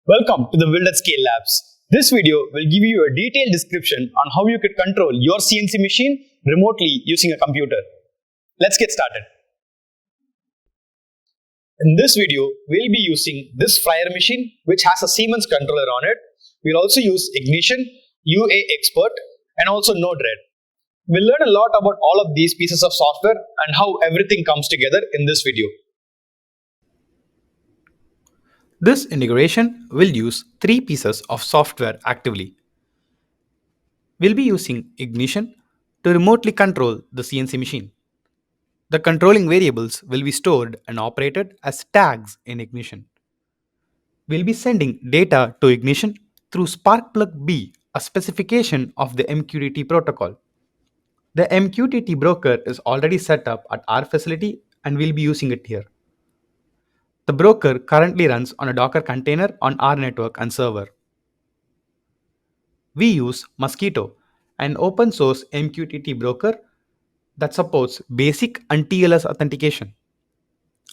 Welcome to the Build at Scale Labs. This video will give you a detailed description on how you could control your CNC machine remotely using a computer. Let's get started. In this video, we'll be using this fryer machine which has a Siemens controller on it. We'll also use Ignition, UAExpert and also Node-RED. We'll learn a lot about all of these pieces of software and how everything comes together in this video. This integration will use three pieces of software actively. We'll be using Ignition to remotely control the CNC machine. The controlling variables will be stored and operated as tags in Ignition. We'll be sending data to Ignition through Sparkplug B, a specification of the MQTT protocol. The MQTT broker is already set up at our facility and we'll be using it here. The broker currently runs on a Docker container on our network and server. We use Mosquito, an open source MQTT broker that supports basic and TLS authentication.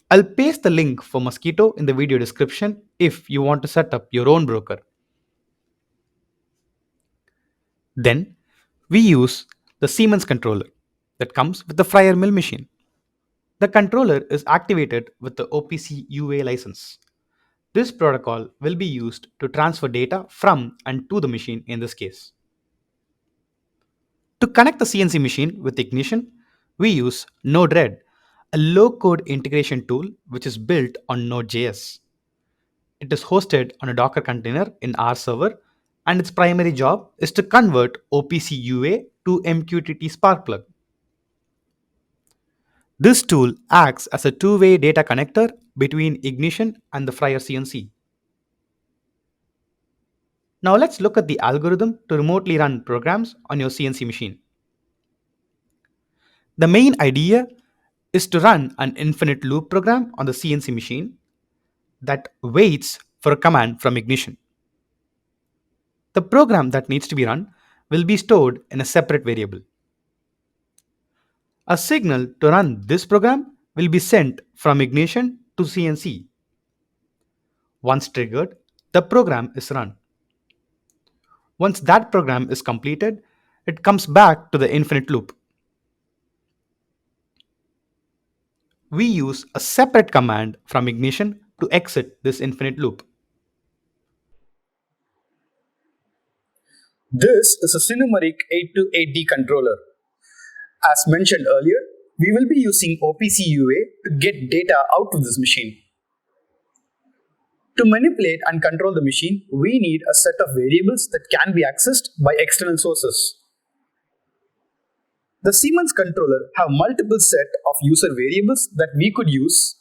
I'll paste the link for Mosquito in the video description if you want to set up your own broker. Then, we use the Siemens controller that comes with the fryer mill machine. The controller is activated with the OPC-UA license. This protocol will be used to transfer data from and to the machine in this case. To connect the CNC machine with Ignition, we use Node-RED, a low-code integration tool which is built on Node.js. It is hosted on a Docker container in our server, and its primary job is to convert OPC-UA to MQTT Sparkplug. This tool acts as a two-way data connector between Ignition and the fryer CNC. Now let's look at the algorithm to remotely run programs on your CNC machine. The main idea is to run an infinite loop program on the CNC machine that waits for a command from Ignition. The program that needs to be run will be stored in a separate variable. A signal to run this program will be sent from Ignition to CNC. Once triggered, the program is run. Once that program is completed, it comes back to the infinite loop. We use a separate command from Ignition to exit this infinite loop. This is a Sinumerik 828D controller. As mentioned earlier, we will be using OPC-UA to get data out of this machine. To manipulate and control the machine, we need a set of variables that can be accessed by external sources. The Siemens controller have multiple set of user variables that we could use.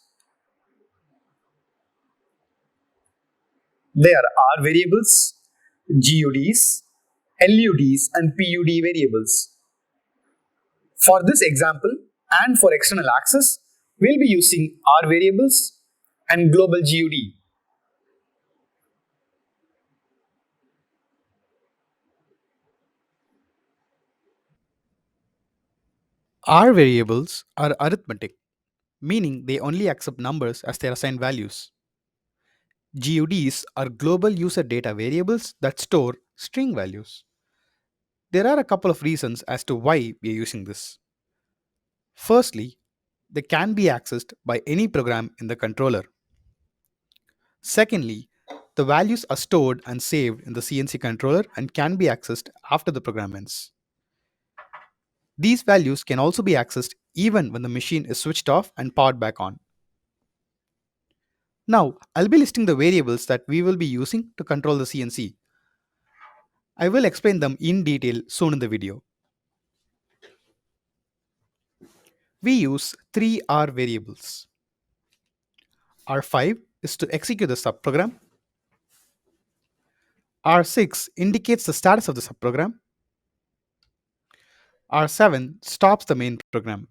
They are R variables, GUDs, LUDs and PUD variables. For this example and for external access, we'll be using R variables and global GUD. R variables are arithmetic, meaning they only accept numbers as their assigned values. GUDs are global user data variables that store string values. There are a couple of reasons as to why we are using this. Firstly, they can be accessed by any program in the controller. Secondly, the values are stored and saved in the CNC controller and can be accessed after the program ends. These values can also be accessed even when the machine is switched off and powered back on. Now, I'll be listing the variables that we will be using to control the CNC. I will explain them in detail soon in the video. We use three R variables. R5 is to execute the subprogram. R6 indicates the status of the subprogram. R7 stops the main program.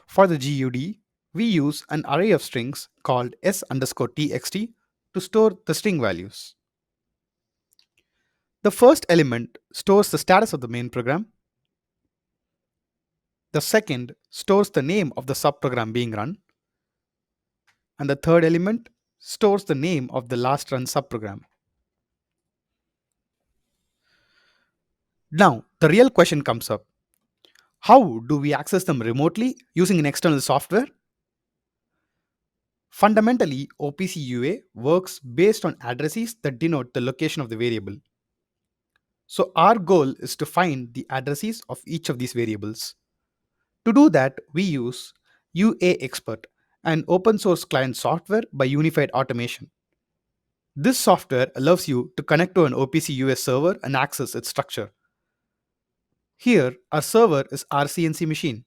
For the GUD, we use an array of strings called s_txt to store the string values. The first element stores the status of the main program. The second stores the name of the subprogram being run. And the third element stores the name of the last run subprogram. Now, the real question comes up. How do we access them remotely using an external software? Fundamentally, OPC-UA works based on addresses that denote the location of the variable. So our goal is to find the addresses of each of these variables. To do that, we use UAExpert, an open source client software by Unified Automation. This software allows you to connect to an OPC-UA server and access its structure. Here, our server is our CNC machine.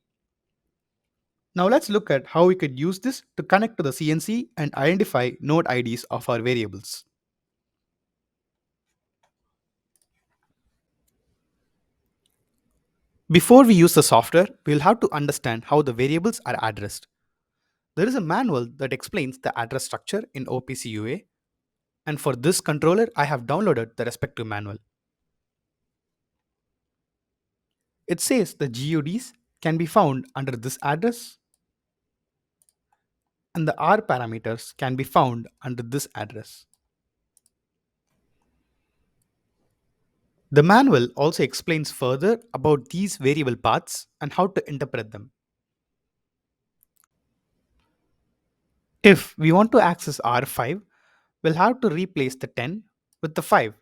Now let's look at how we could use this to connect to the CNC and identify node IDs of our variables. Before we use the software, we'll have to understand how the variables are addressed. There is a manual that explains the address structure in OPC-UA, and for this controller, I have downloaded the respective manual. It says the GUDs can be found under this address, and the R parameters can be found under this address. The manual also explains further about these variable paths and how to interpret them. If we want to access R5, we'll have to replace the 10 with the 5,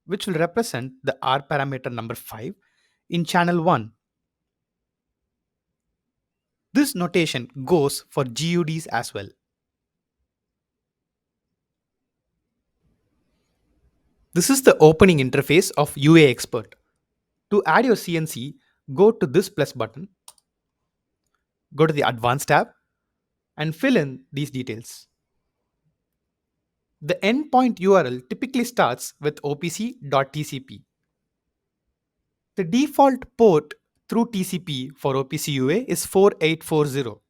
which will represent the R parameter number 5 in channel 1. This notation goes for GUDs as well. This is the opening interface of UAExpert. To add your CNC, go to this plus button, go to the Advanced tab, and fill in these details. The endpoint URL typically starts with opc.tcp. The default port through TCP for OPC-UA is 4840.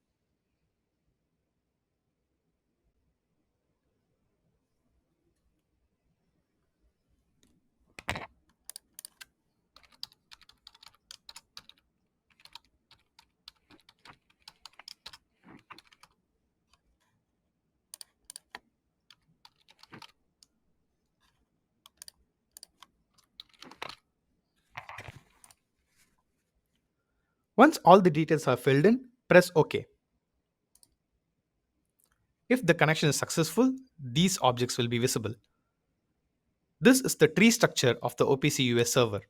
Once all the details are filled in, press OK. If the connection is successful, these objects will be visible. This is the tree structure of the OPC-UA server.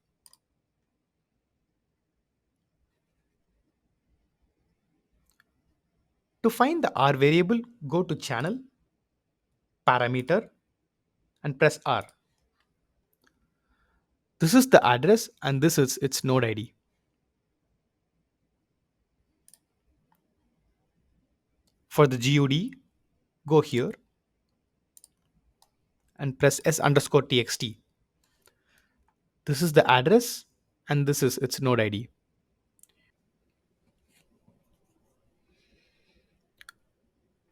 To find the R variable, go to Channel, Parameter, and press R. This is the address and this is its node ID. For the GUD, go here and press s_txt. This is the address and this is its node ID.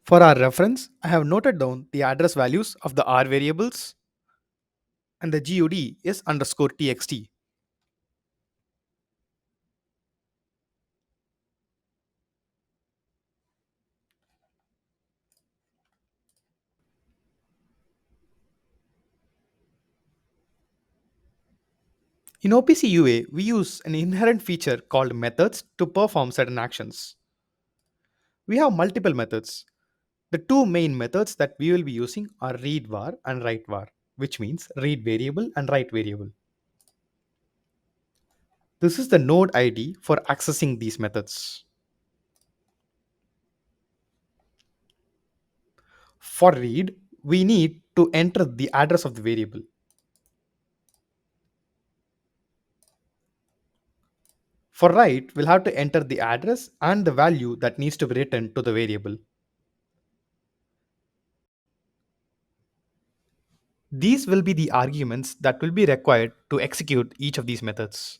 For our reference, I have noted down the address values of the R variables and the GUD is _txt. In OPC-UA, we use an inherent feature called methods to perform certain actions. We have multiple methods. The two main methods that we will be using are read var and write var, which means read variable and write variable. This is the node ID for accessing these methods. For read, we need to enter the address of the variable. For write, we'll have to enter the address and the value that needs to be written to the variable. These will be the arguments that will be required to execute each of these methods.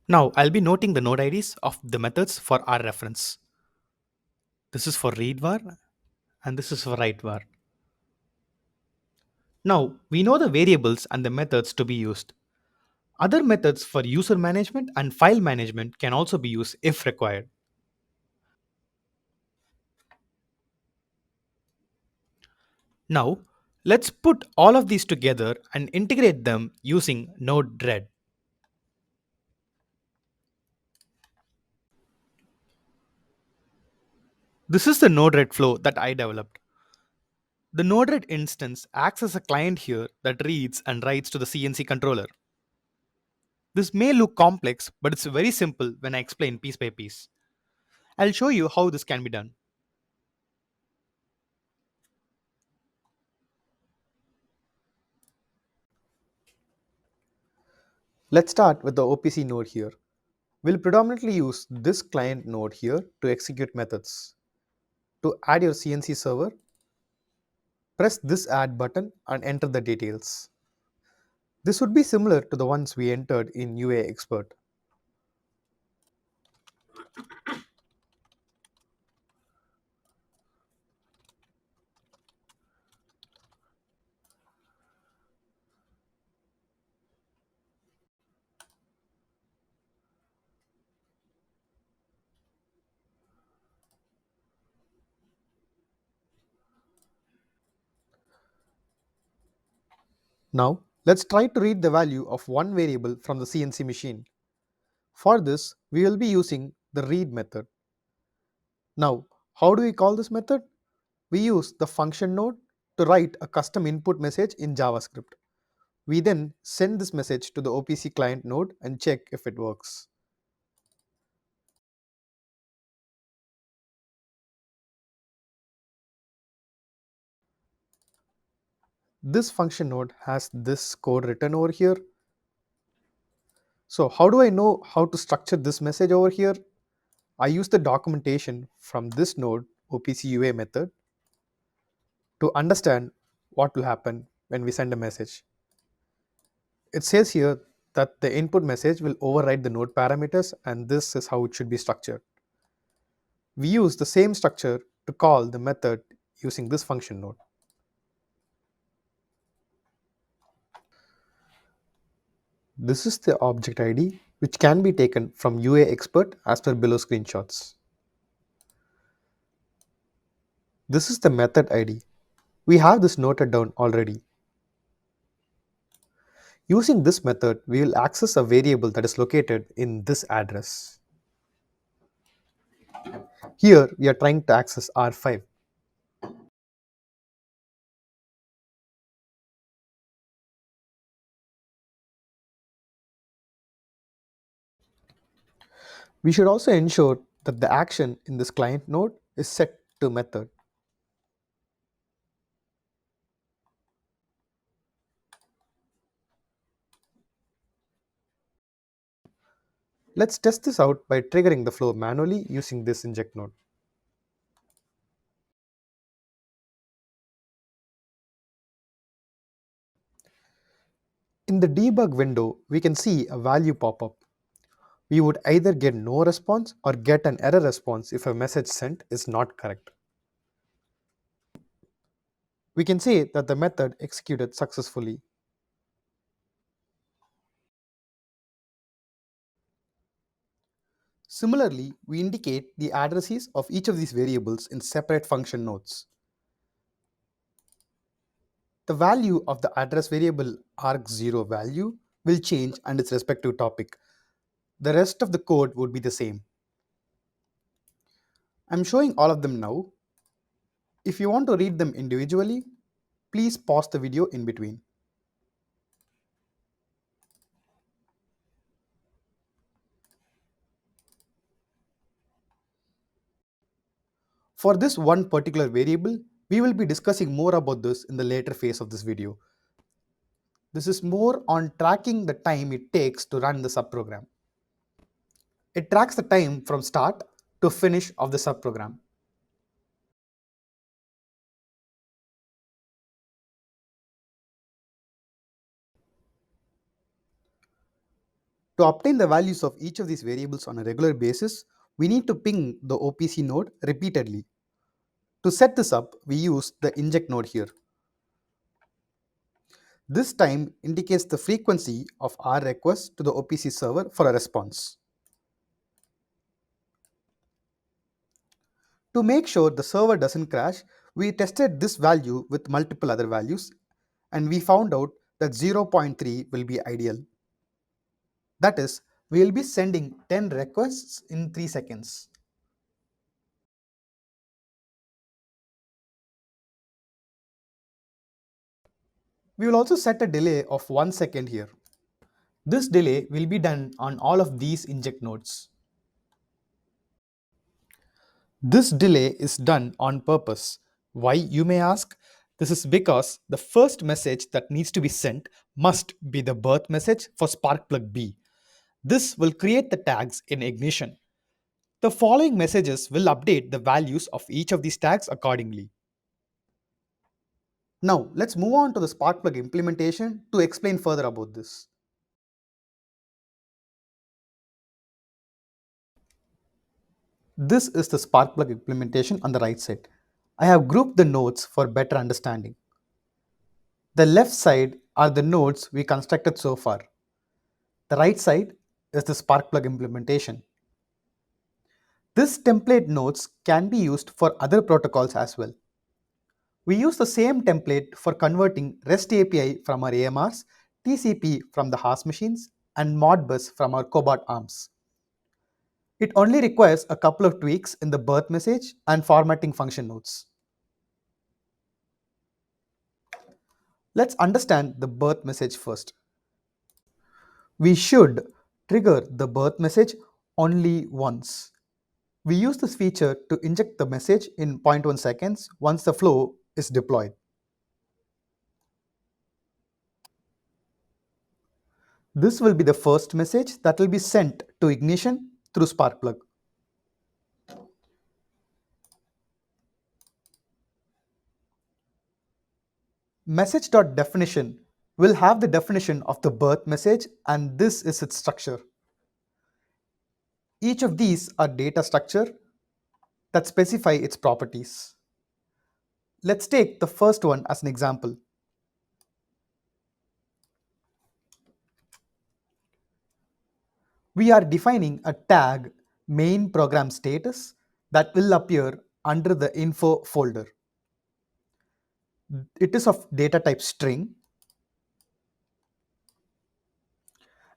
Now, I'll be noting the node IDs of the methods for our reference. This is for read var and this is for write var. Now we know the variables and the methods to be used. Other methods for user management and file management can also be used if required. Now let's put all of these together and integrate them using Node-RED. This is the Node-RED flow that I developed. The Node-RED instance acts as a client here that reads and writes to the CNC controller. This may look complex, but it's very simple when I explain piece by piece. I'll show you how this can be done. Let's start with the OPC node here. We'll predominantly use this client node here to execute methods. To add your CNC server, press this add button and enter the details. This would be similar to the ones we entered in UAExpert. Now, let's try to read the value of one variable from the CNC machine. For this, we will be using the read method. Now, how do we call this method? We use the function node to write a custom input message in JavaScript. We then send this message to the OPC client node and check if it works. This function node has this code written over here. So how do I know how to structure this message over here? I use the documentation from this node OPC-UA method to understand what will happen when we send a message. It says here that the input message will override the node parameters, and this is how it should be structured. We use the same structure to call the method using this function node. This is the object ID which can be taken from UAExpert as per below screenshots. This is the method ID. We have this noted down already. Using this method, we will access a variable that is located in this address. Here, we are trying to access R5. We should also ensure that the action in this client node is set to method. Let's test this out by triggering the flow manually using this inject node. In the debug window, we can see a value pop up. We would either get no response or get an error response if a message sent is not correct. We can say that the method executed successfully. Similarly, we indicate the addresses of each of these variables in separate function nodes. The value of the address variable arg0 value will change and its respective topic. The rest of the code would be the same. I'm showing all of them now. If you want to read them individually, please pause the video in between. For this one particular variable, we will be discussing more about this in the later phase of this video. This is more on tracking the time it takes to run the subprogram. It tracks the time from start to finish of the subprogram. To obtain the values of each of these variables on a regular basis, we need to ping the OPC node repeatedly. To set this up, we use the inject node here. This time indicates the frequency of our request to the OPC server for a response. To make sure the server doesn't crash, we tested this value with multiple other values and we found out that 0.3 will be ideal. That is, we will be sending 10 requests in 3 seconds. We will also set a delay of 1 second here. This delay will be done on all of these inject nodes. This delay is done on purpose. Why, you may ask? This is because the first message that needs to be sent must be the birth message for Sparkplug B. This will create the tags in Ignition. The following messages will update the values of each of these tags accordingly. Now, let's move on to the Sparkplug implementation to explain further about this. This is the Sparkplug implementation on the right side. I have grouped the nodes for better understanding. The left side are the nodes we constructed so far. The right side is the Sparkplug implementation. This template nodes can be used for other protocols as well. We use the same template for converting REST API from our AMRs, TCP from the host machines, and Modbus from our Cobot arms. It only requires a couple of tweaks in the birth message and formatting function nodes. Let's understand the birth message first. We should trigger the birth message only once. We use this feature to inject the message in zero point 0.1 seconds once the flow is deployed. This will be the first message that will be sent to Ignition through Sparkplug. Message.definition will have the definition of the birth message and this is its structure. Each of these are data structure that specify its properties. Let's take the first one as an example. We are defining a tag main program status that will appear under the info folder. It is of data type string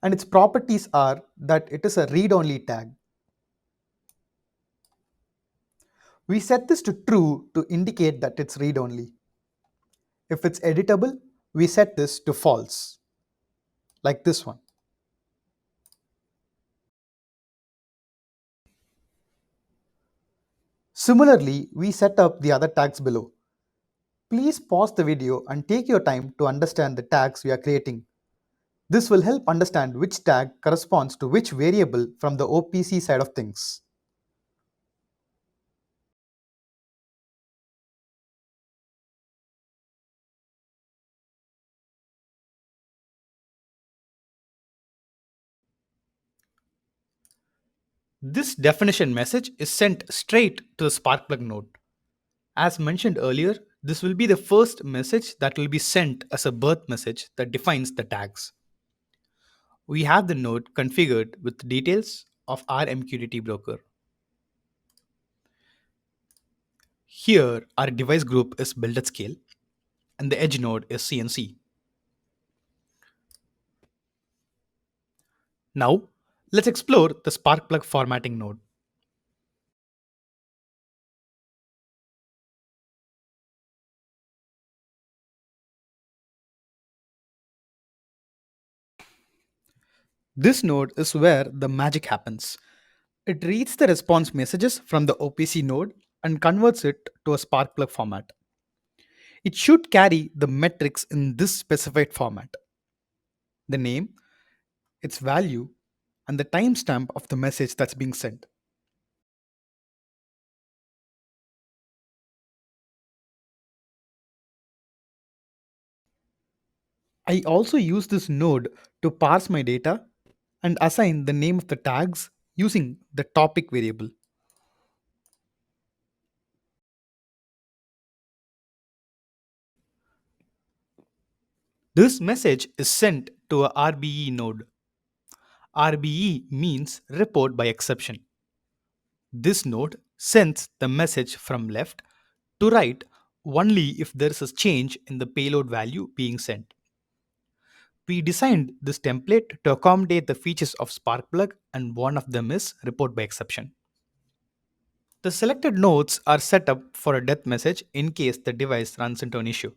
and its properties are that it is a read-only tag. We set this to true to indicate that it's read-only. If it's editable, we set this to false, like this one. Similarly, we set up the other tags below. Please pause the video and take your time to understand the tags we are creating. This will help understand which tag corresponds to which variable from the OPC side of things. This definition message is sent straight to the Sparkplug node. As mentioned earlier, this will be the first message that will be sent as a birth message that defines the tags. We have the node configured with details of our MQTT broker. Here, our device group is build at scale and the edge node is CNC. Now, let's explore the Sparkplug formatting node. This node is where the magic happens. It reads the response messages from the OPC node and converts it to a Sparkplug format. It should carry the metrics in this specified format: the name, its value, and the timestamp of the message that's being sent. I also use this node to parse my data and assign the name of the tags using the topic variable. This message is sent to a RBE node. RBE means report by exception. This node sends the message from left to right only if there is a change in the payload value being sent. We designed this template to accommodate the features of Sparkplug, and one of them is report by exception. The selected nodes are set up for a death message in case the device runs into an issue.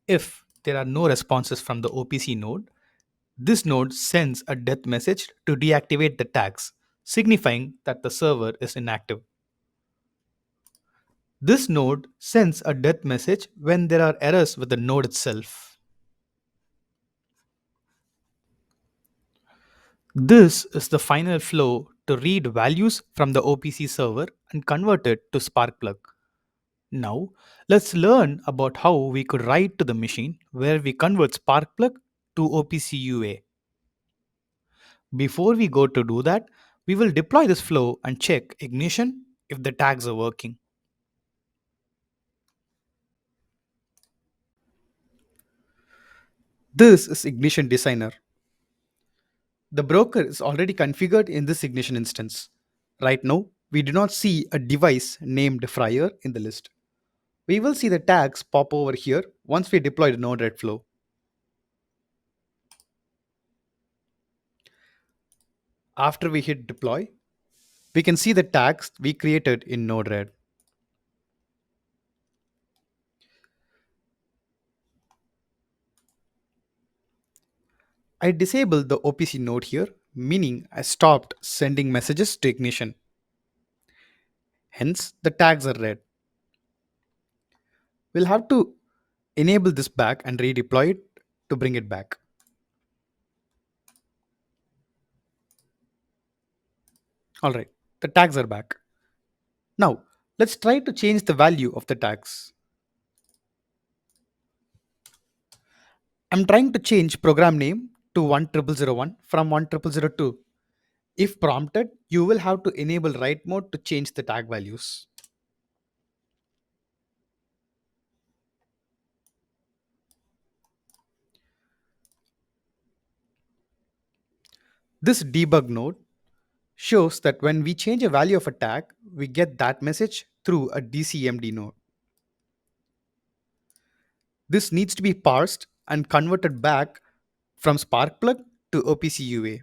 If there are no responses from the OPC node, this node sends a death message to deactivate the tags, signifying that the server is inactive. This node sends a death message when there are errors with the node itself. This is the final flow to read values from the OPC server and convert it to Sparkplug. Now, let's learn about how we could write to the machine where we convert Sparkplug to OPC-UA. Before we go to do that, we will deploy this flow and check Ignition if the tags are working. This is Ignition Designer. The broker is already configured in this Ignition instance. Right now, we do not see a device named Fryer in the list. We will see the tags pop over here once we deploy the Node-RED flow. After we hit deploy, we can see the tags we created in Node-RED. I disabled the OPC node here, meaning I stopped sending messages to Ignition. Hence, the tags are red. We'll have to enable this back and redeploy it to bring it back. Alright, the tags are back. Now, let's try to change the value of the tags. I'm trying to change program name to 10001 from 10002. If prompted, you will have to enable write mode to change the tag values. This debug node shows that when we change a value of a tag, we get that message through a DCMD node. This needs to be parsed and converted back from Sparkplug to OPC-UA.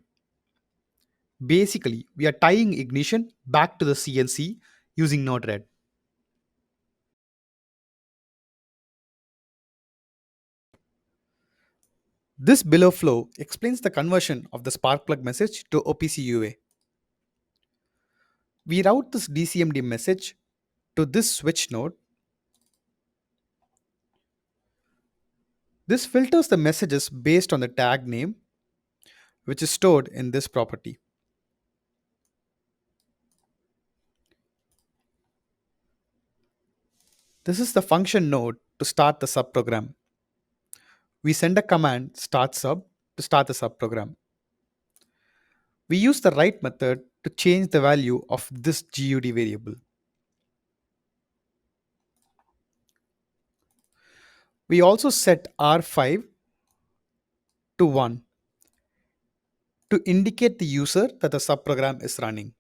Basically, we are tying Ignition back to the CNC using Node-RED. This below flow explains the conversion of the Sparkplug message to OPC-UA. We route this DCMD message to this switch node. This filters the messages based on the tag name, which is stored in this property. This is the function node to start the subprogram. We send a command start sub to start the subprogram. We use the write method to change the value of this GUD variable. We also set R5 to 1 to indicate the user that the subprogram is running.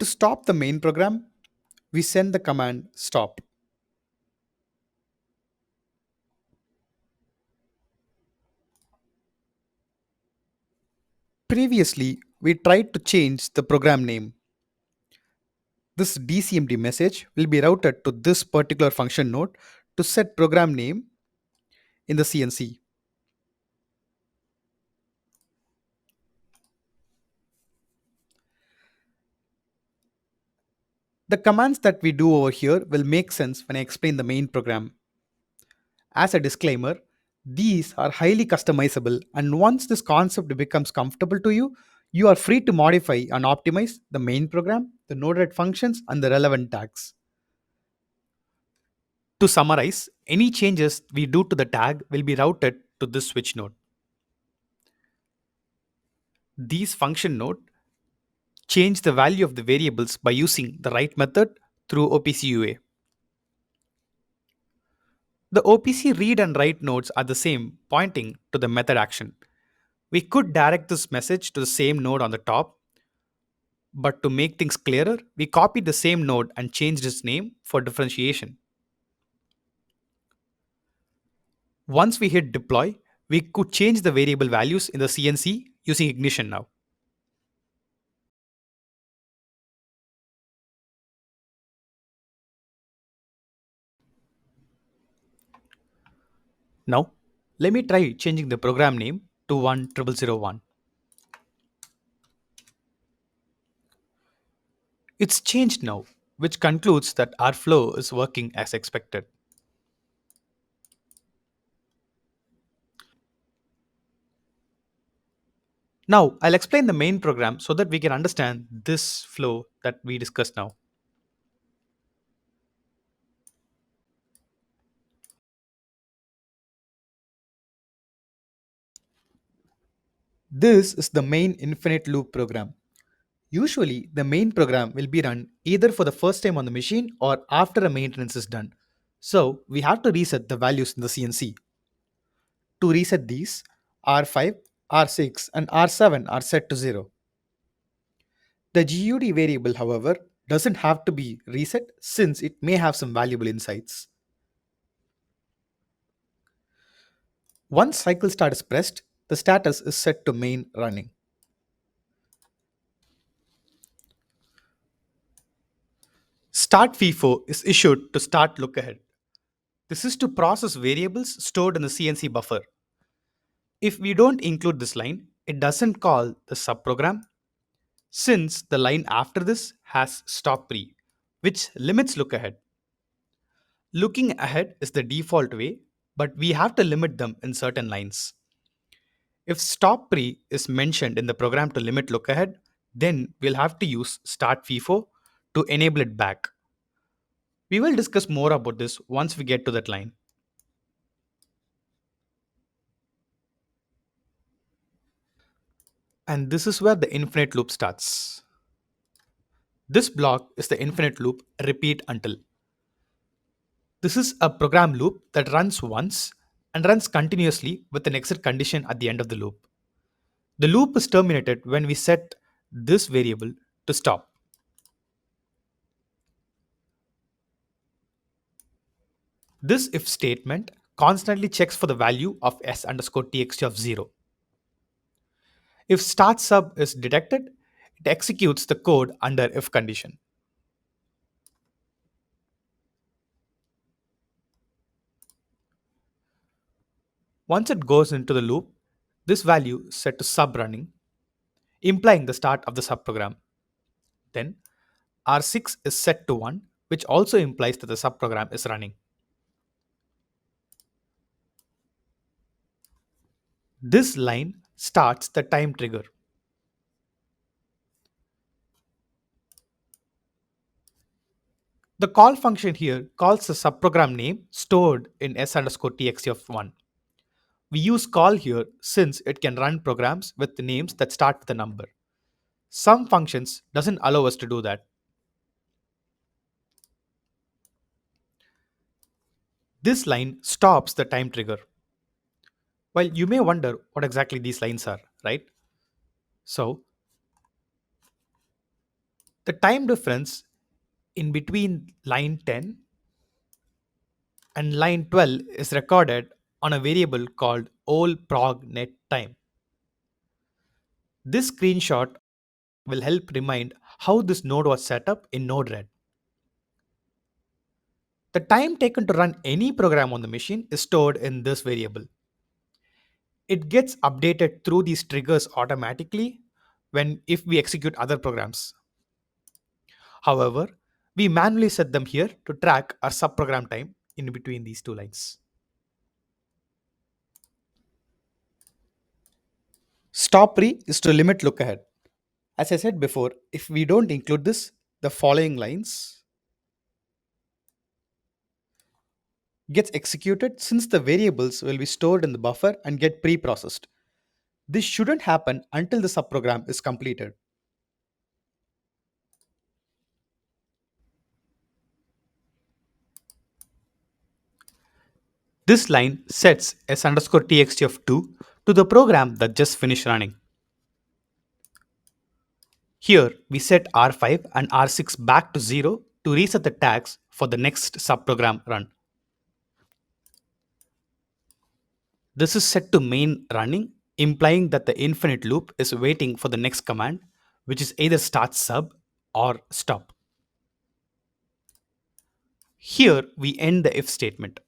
To stop the main program, we send the command stop. Previously, we tried to change the program name. This DCMD message will be routed to this particular function node to set program name in the CNC. The commands that we do over here will make sense when I explain the main program. As a disclaimer, these are highly customizable, and once this concept becomes comfortable to you, you are free to modify and optimize the main program, the Node-RED functions, and the relevant tags. To summarize, any changes we do to the tag will be routed to this switch node. These function node change the value of the variables by using the write method through OPC-UA. The OPC read and write nodes are the same, pointing to the method action. We could direct this message to the same node on the top, but to make things clearer, we copied the same node and changed its name for differentiation. Once we hit deploy, we could change the variable values in the CNC using Ignition now. Now, let me try changing the program name to 10001. It's changed now, which concludes that our flow is working as expected. Now, I'll explain the main program so that we can understand this flow that we discussed now. This is the main infinite loop program. Usually, the main program will be run either for the first time on the machine or after a maintenance is done. So, we have to reset the values in the CNC. To reset these, R5, R6, and R7 are set to 0. The GUD variable, however, doesn't have to be reset since it may have some valuable insights. Once cycle start is pressed, the status is set to main running. Start FIFO is issued to start look ahead. This is to process variables stored in the CNC buffer. If we don't include this line, it doesn't call the subprogram since the line after this has stop pre, which limits look ahead. Looking ahead is the default way, but we have to limit them in certain lines. If stop pre is mentioned in the program to limit look ahead, then we'll have to use start FIFO to enable it back. We will discuss more about this once we get to that line. And this is where the infinite loop starts. This block is the infinite loop repeat until. This is a program loop that runs once and runs continuously with an exit condition at the end of the loop. The loop is terminated when we set this variable to stop. This if statement constantly checks for the value of s underscore txt of 0. If start sub is detected, it executes the code under if condition. Once it goes into the loop, this value is set to sub running, implying the start of the subprogram. Then R6 is set to 1, which also implies that the subprogram is running. This line starts the time trigger. The call function here calls the subprogram name stored in s underscore txt of 1. We use call here since it can run programs with the names that start with a number. Some functions doesn't allow us to do that. This line stops the time trigger. Well, you may wonder what exactly these lines are, right? So, the time difference in between line 10 and line 12 is recorded on a variable called olprognettime. This screenshot will help remind how this node was set up in Node-RED. The time taken to run any program on the machine is stored in this variable. It gets updated through these triggers automatically if we execute other programs. However, we manually set them here to track our subprogram time in between these two lines. Stop pre is to limit look ahead. As I said before, if we don't include this, the following lines gets executed since the variables will be stored in the buffer and get pre-processed. This shouldn't happen until the subprogram is completed. This line sets s_txt of 2 to the program that just finished running. Here we set R5 and R6 back to 0 to reset the tags for the next subprogram run. This is set to main running, implying that the infinite loop is waiting for the next command, which is either start sub or stop. Here we end the if statement.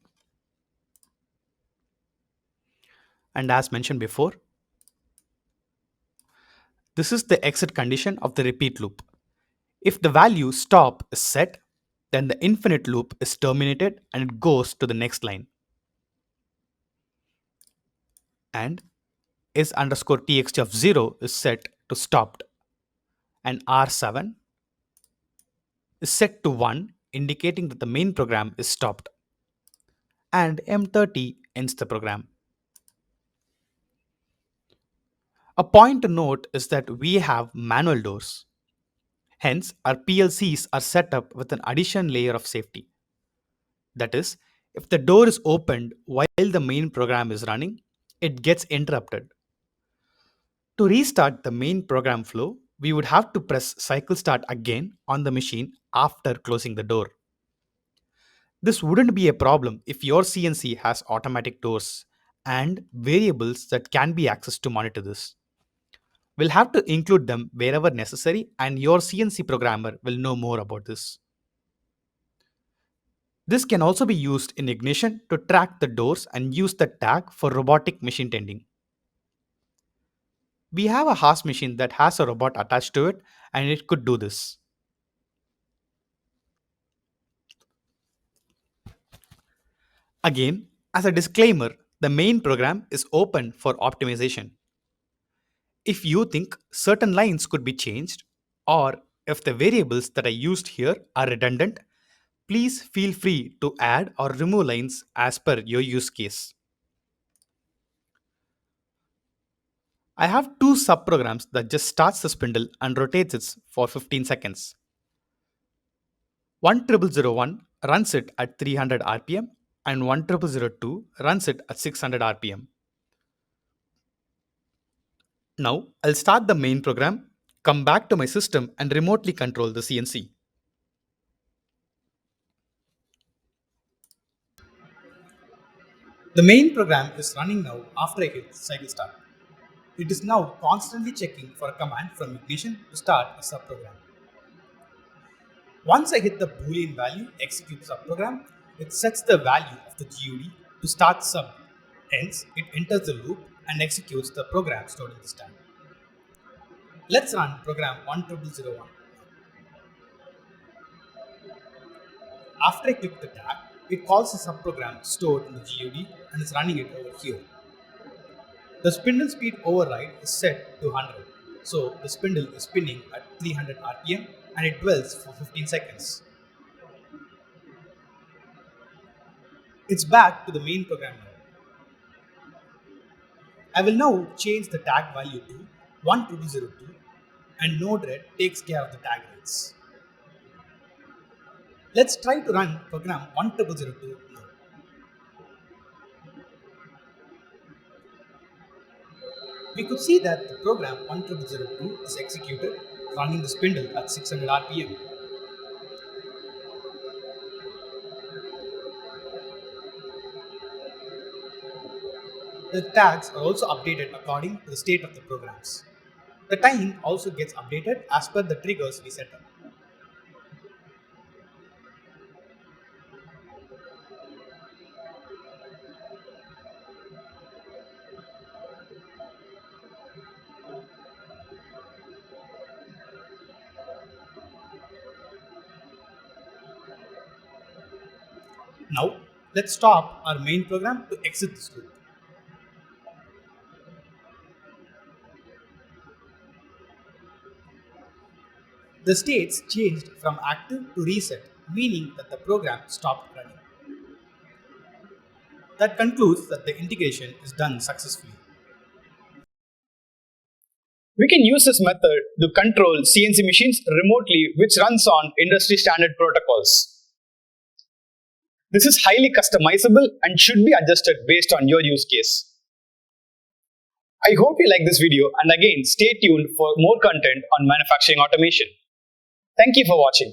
And as mentioned before, this is the exit condition of the repeat loop. If the value stop is set, then the infinite loop is terminated and it goes to the next line. And is_txt of 0 is set to stopped, and R7 is set to 1, indicating that the main program is stopped, and M30 ends the program. A point to note is that we have manual doors. Hence, our PLCs are set up with an additional layer of safety. That is, if the door is opened while the main program is running, it gets interrupted. To restart the main program flow, we would have to press cycle start again on the machine after closing the door. This wouldn't be a problem if your CNC has automatic doors and variables that can be accessed to monitor this. We'll have to include them wherever necessary, and your CNC programmer will know more about this. This can also be used in Ignition to track the doors and use the tag for robotic machine tending. We have a Haas machine that has a robot attached to it, and it could do this. Again, as a disclaimer, the main program is open for optimization. If you think certain lines could be changed, or if the variables that I used here are redundant, please feel free to add or remove lines as per your use case. I have two subprograms that just starts the spindle and rotates it for 15 seconds. 10001 runs it at 300 rpm and 10002 runs it at 600 rpm. Now I'll start the main program, come back to my system and remotely control the CNC. The main program is running now after I hit cycle start. It is now constantly checking for a command from Ignition to start a subprogram. Once I hit the boolean value execute subprogram, it sets the value of the GUD to start sub. Hence, it enters the loop and executes the program stored in this tag. Let's run program 10001. After I click the tag, it calls the subprogram stored in the GUD and is running it over here. The spindle speed override is set to 100, so the spindle is spinning at 300 rpm and it dwells for 15 seconds. It's back to the main program now. I will now change the tag value to 12202 and Node-RED takes care of the tag rates. Let's try to run program 10002 now. We could see that the program 10002 is executed running the spindle at 600 rpm. The tags are also updated according to the state of the programs. The time also gets updated as per the triggers we set up. Now, let's stop our main program to exit this loop. The states changed from active to reset, meaning that the program stopped running. That concludes that the integration is done successfully. We can use this method to control CNC machines remotely, which runs on industry standard protocols. This is highly customizable and should be adjusted based on your use case. I hope you like this video, and again, stay tuned for more content on manufacturing automation. Thank you for watching.